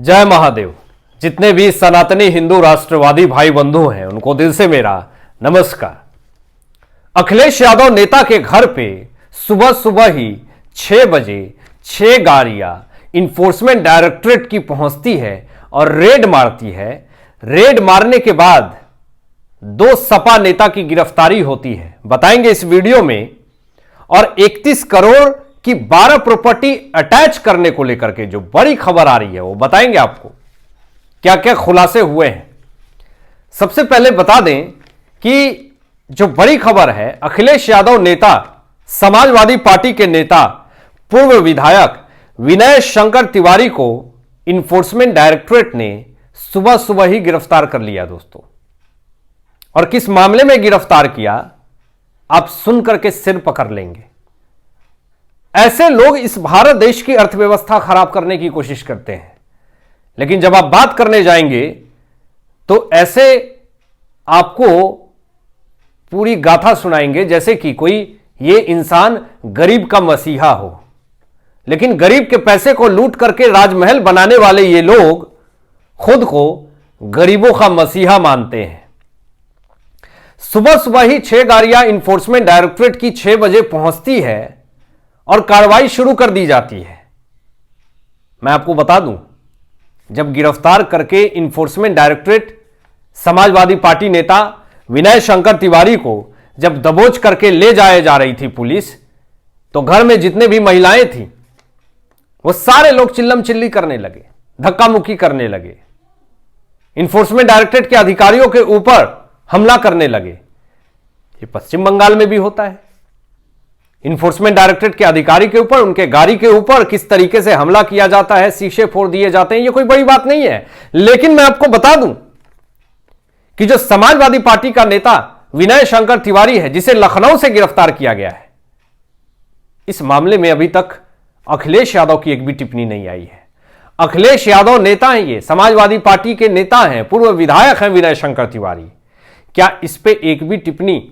जय महादेव। जितने भी सनातनी हिंदू राष्ट्रवादी भाई बंधु हैं उनको दिल से मेरा नमस्कार। अखिलेश यादव नेता के घर पे सुबह सुबह ही 6 बजे 6 गाड़ियां इन्फोर्समेंट डायरेक्टरेट की पहुंचती है और रेड मारती है। रेड मारने के बाद 2 सपा नेता की गिरफ्तारी होती है, बताएंगे इस वीडियो में। और 31 करोड़ की 12 प्रॉपर्टी अटैच करने को लेकर के जो बड़ी खबर आ रही है वो बताएंगे आपको क्या क्या खुलासे हुए हैं। सबसे पहले बता दें कि जो बड़ी खबर है, अखिलेश यादव नेता, समाजवादी पार्टी के नेता, पूर्व विधायक विनय शंकर तिवारी को इन्फोर्समेंट डायरेक्टरेट ने सुबह सुबह ही गिरफ्तार कर लिया दोस्तों। और किस मामले में गिरफ्तार किया आप सुनकर के सिर पकड़ लेंगे। ऐसे लोग इस भारत देश की अर्थव्यवस्था खराब करने की कोशिश करते हैं, लेकिन जब आप बात करने जाएंगे तो ऐसे आपको पूरी गाथा सुनाएंगे जैसे कि कोई ये इंसान गरीब का मसीहा हो। लेकिन गरीब के पैसे को लूट करके राजमहल बनाने वाले ये लोग खुद को गरीबों का मसीहा मानते हैं। सुबह सुबह ही 6 गाड़ियां इन्फोर्समेंट डायरेक्टरेट की 6 बजे पहुंचती है और कार्रवाई शुरू कर दी जाती है। मैं आपको बता दूं, जब गिरफ्तार करके इन्फोर्समेंट डायरेक्टरेट समाजवादी पार्टी नेता विनय शंकर तिवारी को जब दबोच करके ले जाए जा रही थी पुलिस, तो घर में जितने भी महिलाएं थी वो सारे लोग चिल्लम चिल्ली करने लगे, धक्का मुक्की करने लगे, इन्फोर्समेंट डायरेक्टरेट के अधिकारियों के ऊपर हमला करने लगे। ये पश्चिम बंगाल में भी होता है। इन्फोर्समेंट डायरेक्टरेट के अधिकारी के ऊपर, उनके गाड़ी के ऊपर किस तरीके से हमला किया जाता है, शीशे फोड़ दिए जाते हैं, ये कोई बड़ी बात नहीं है। लेकिन मैं आपको बता दूं कि जो समाजवादी पार्टी का नेता विनय शंकर तिवारी है, जिसे लखनऊ से गिरफ्तार किया गया है, इस मामले में अभी तक अखिलेश यादव की एक भी टिप्पणी नहीं आई है। अखिलेश यादव नेता हैं, ये समाजवादी पार्टी के नेता हैं, पूर्व विधायक हैं विनय शंकर तिवारी। क्या इस पे एक भी टिप्पणी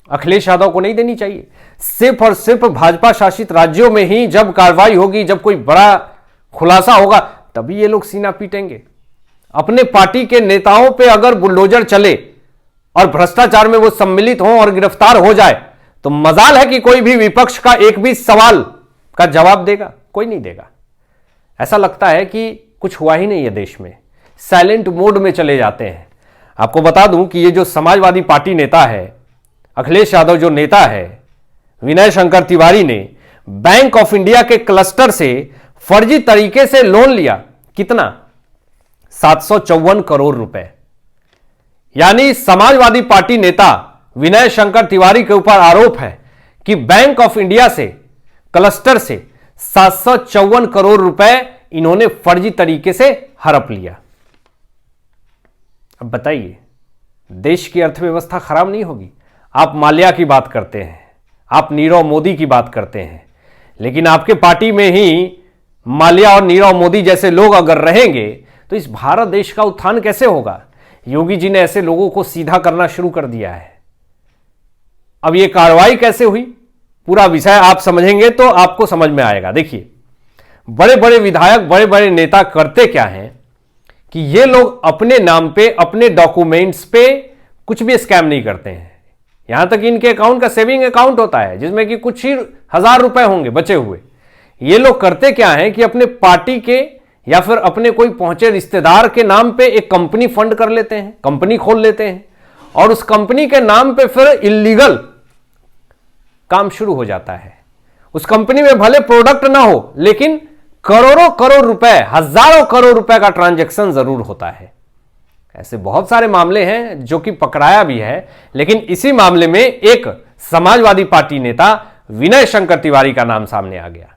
अखिलेश यादव को नहीं देनी चाहिए? सिर्फ और सिर्फ भाजपा शासित राज्यों में ही जब कार्रवाई होगी, जब कोई बड़ा खुलासा होगा, तभी ये लोग सीना पीटेंगे। अपने पार्टी के नेताओं पे अगर बुलडोजर चले और भ्रष्टाचार में वो सम्मिलित हों और गिरफ्तार हो जाए, तो मजाल है कि कोई भी विपक्ष का एक भी सवाल का जवाब देगा? कोई नहीं देगा। ऐसा लगता है कि कुछ हुआ ही नहीं है देश में, साइलेंट मोड में चले जाते हैं। आपको बता दूं कि ये जो समाजवादी पार्टी नेता है, अखिलेश यादव जो नेता है विनय शंकर तिवारी, ने बैंक ऑफ इंडिया के क्लस्टर से फर्जी तरीके से लोन लिया। कितना? 754 करोड़ रुपए। यानी समाजवादी पार्टी नेता विनय शंकर तिवारी के ऊपर आरोप है कि बैंक ऑफ इंडिया से, क्लस्टर से 754 करोड़ रुपए इन्होंने फर्जी तरीके से हड़प लिया। अब बताइए, देश की अर्थव्यवस्था खराब नहीं होगी? आप माल्या की बात करते हैं, आप नीरव मोदी की बात करते हैं, लेकिन आपके पार्टी में ही माल्या और नीरव मोदी जैसे लोग अगर रहेंगे तो इस भारत देश का उत्थान कैसे होगा? योगी जी ने ऐसे लोगों को सीधा करना शुरू कर दिया है। अब यह कार्रवाई कैसे हुई, पूरा विषय आप समझेंगे तो आपको समझ में आएगा। देखिए, बड़े बड़े विधायक, बड़े बड़े नेता करते क्या हैं कि ये लोग अपने नाम पे, अपने डॉक्यूमेंट्स पे कुछ भी स्कैम नहीं करते हैं। यहां तक इनके अकाउंट का सेविंग अकाउंट होता है जिसमें कि कुछ ही 1000 रुपए होंगे बचे हुए। ये लोग करते क्या हैं कि अपने पार्टी के या फिर अपने कोई पहुंचे रिश्तेदार के नाम पे एक कंपनी फंड कर लेते हैं, कंपनी खोल लेते हैं, और उस कंपनी के नाम पे फिर इल्लीगल काम शुरू हो जाता है। उस कंपनी में भले प्रोडक्ट ना हो, लेकिन करोड़ों करोड़ रुपए, हजारों करोड़ रुपए का ट्रांजैक्शन जरूर होता है। ऐसे बहुत सारे मामले हैं जो कि पकड़ाया भी है। लेकिन इसी मामले में एक समाजवादी पार्टी नेता विनय शंकर तिवारी का नाम सामने आ गया।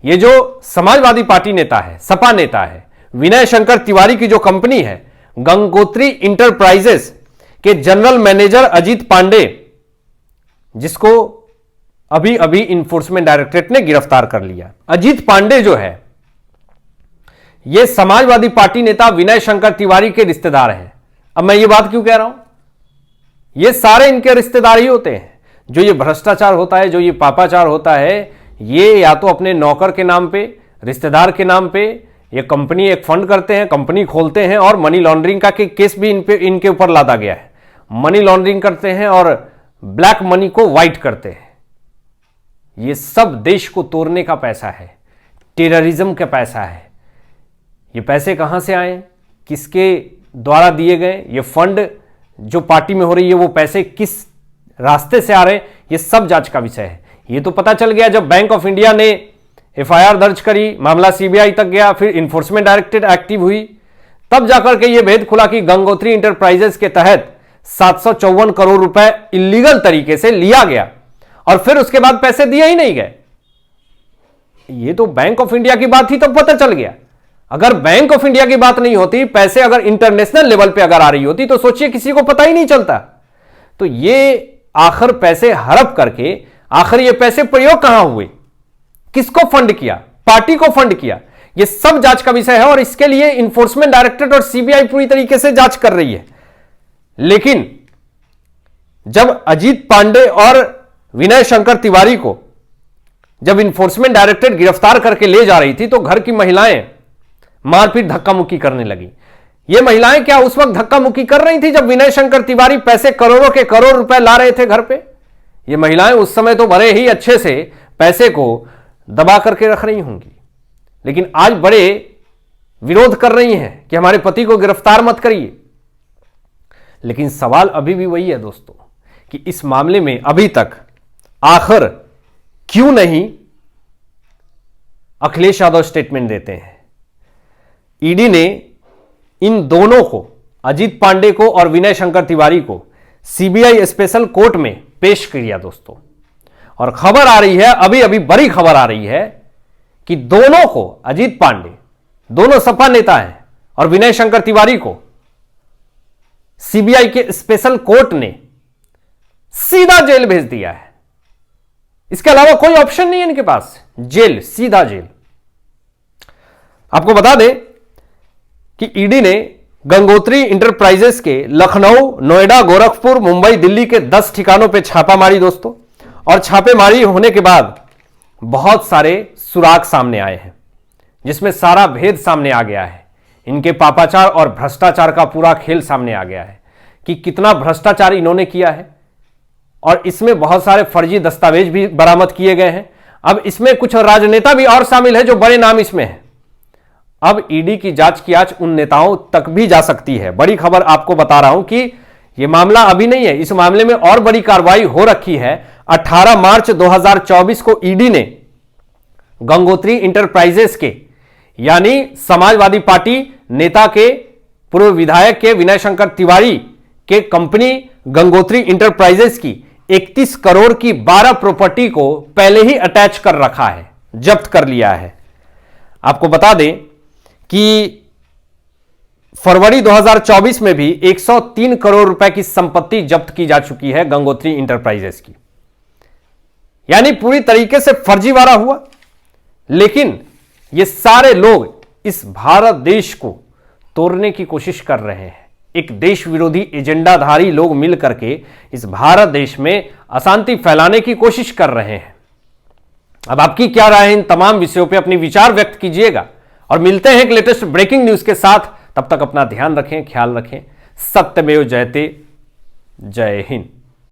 ये जो समाजवादी पार्टी नेता है, सपा नेता है, विनय शंकर तिवारी की जो कंपनी है गंगोत्री इंटरप्राइजेस के जनरल मैनेजर अजीत पांडे, जिसको अभी अभी इन्फोर्समेंट डायरेक्टरेट ने गिरफ्तार कर लिया। अजीत पांडे जो है, यह समाजवादी पार्टी नेता विनय शंकर तिवारी के रिश्तेदार हैं। अब मैं ये बात क्यों कह रहा हूं? ये सारे इनके रिश्तेदार ही होते हैं। जो ये भ्रष्टाचार होता है, जो ये पापाचार होता है, ये या तो अपने नौकर के नाम पे, रिश्तेदार के नाम पे, ये कंपनी एक फंड करते हैं, कंपनी खोलते हैं और मनी लॉन्ड्रिंग का केस भी इनके ऊपर लादा गया है। मनी लॉन्ड्रिंग करते हैं और ब्लैक मनी को व्हाइट करते हैं। ये सब देश को तोड़ने का पैसा है, टेररिज्म का पैसा है। ये पैसे कहां से आए, किसके द्वारा दिए गए, ये फंड जो पार्टी में हो रही है वो पैसे किस रास्ते से आ रहे हैं, ये सब जांच का विषय है। ये तो पता चल गया जब बैंक ऑफ इंडिया ने एफआईआर दर्ज करी, मामला सीबीआई तक गया, फिर इन्फोर्समेंट डायरेक्टरेट एक्टिव हुई, तब जाकर के ये भेद खुला कि गंगोत्री इंटरप्राइजेस के तहत 754 करोड़ रुपए इलीगल तरीके से लिया गया और फिर उसके बाद पैसे दिए ही नहीं गए। ये तो बैंक ऑफ इंडिया की बात थी तब पता चल गया। अगर बैंक ऑफ इंडिया की बात नहीं होती, पैसे अगर इंटरनेशनल लेवल पे अगर आ रही होती तो सोचिए किसी को पता ही नहीं चलता। तो ये आखिर पैसे हड़प करके आखिर ये पैसे प्रयोग कहां हुए, किसको फंड किया, पार्टी को फंड किया, ये सब जांच का विषय है और इसके लिए इन्फोर्समेंट डायरेक्टरेट और सीबीआई पूरी तरीके से जांच कर रही है। लेकिन जब अजीत पांडे और विनय शंकर तिवारी को जब इन्फोर्समेंट डायरेक्टरेट गिरफ्तार करके ले जा रही थी तो घर की महिलाएं मारपीट धक्का मुक्की करने लगी। ये महिलाएं क्या उस वक्त धक्का मुक्की कर रही थी जब विनय शंकर तिवारी पैसे करोड़ों के करोड़ रुपए ला रहे थे घर पे? ये महिलाएं उस समय तो बड़े ही अच्छे से पैसे को दबा करके रख रही होंगी, लेकिन आज बड़े विरोध कर रही हैं कि हमारे पति को गिरफ्तार मत करिए। लेकिन सवाल अभी भी वही है दोस्तों कि इस मामले में अभी तक आखिर क्यों नहीं अखिलेश यादव स्टेटमेंट देते हैं। ईडी ने इन दोनों को, अजीत पांडे को और विनय शंकर तिवारी को, सीबीआई स्पेशल कोर्ट में पेश किया दोस्तों। और खबर आ रही है, अभी अभी बड़ी खबर आ रही है कि दोनों को, अजीत पांडे, दोनों सपा नेता हैं, और विनय शंकर तिवारी को सीबीआई के स्पेशल कोर्ट ने सीधा जेल भेज दिया है। इसके अलावा कोई ऑप्शन नहीं है इनके पास, जेल, सीधा जेल। आपको बता दें कि ईडी ने गंगोत्री इंटरप्राइजेस के लखनऊ, नोएडा, गोरखपुर, मुंबई, दिल्ली के 10 ठिकानों पे छापा मारी दोस्तों। और छापेमारी होने के बाद बहुत सारे सुराग सामने आए हैं, जिसमें सारा भेद सामने आ गया है। इनके पापाचार और भ्रष्टाचार का पूरा खेल सामने आ गया है कि कितना भ्रष्टाचार इन्होंने किया है। और इसमें बहुत सारे फर्जी दस्तावेज भी बरामद किए गए हैं। अब इसमें कुछ राजनेता भी और शामिल है जो बड़े नाम इसमें है। अब ईडी की जांच की आंच उन नेताओं तक भी जा सकती है। बड़ी खबर आपको बता रहा हूं कि यह मामला अभी नहीं है, इस मामले में और बड़ी कार्रवाई हो रखी है। 18 मार्च 2024 को ईडी ने गंगोत्री इंटरप्राइजेस के, यानी समाजवादी पार्टी नेता के पूर्व विधायक के विनय शंकर तिवारी के कंपनी गंगोत्री इंटरप्राइजेस की 31 करोड़ की 12 प्रॉपर्टी को पहले ही अटैच कर रखा है, जब्त कर लिया है। आपको बता दें कि फरवरी 2024 में भी 103 करोड़ रुपए की संपत्ति जब्त की जा चुकी है गंगोत्री इंटरप्राइजेस की, यानी पूरी तरीके से फर्जीवाड़ा हुआ। लेकिन ये सारे लोग इस भारत देश को तोड़ने की कोशिश कर रहे हैं। एक देश विरोधी एजेंडाधारी लोग मिल करके इस भारत देश में अशांति फैलाने की कोशिश कर रहे हैं। अब आपकी क्या राय है इन तमाम विषयों पे, अपनी विचार व्यक्त कीजिएगा और मिलते हैं एक लेटेस्ट ब्रेकिंग न्यूज के साथ। तब तक अपना ध्यान रखें, ख्याल रखें। सत्यमेव जयते। जय हिंद।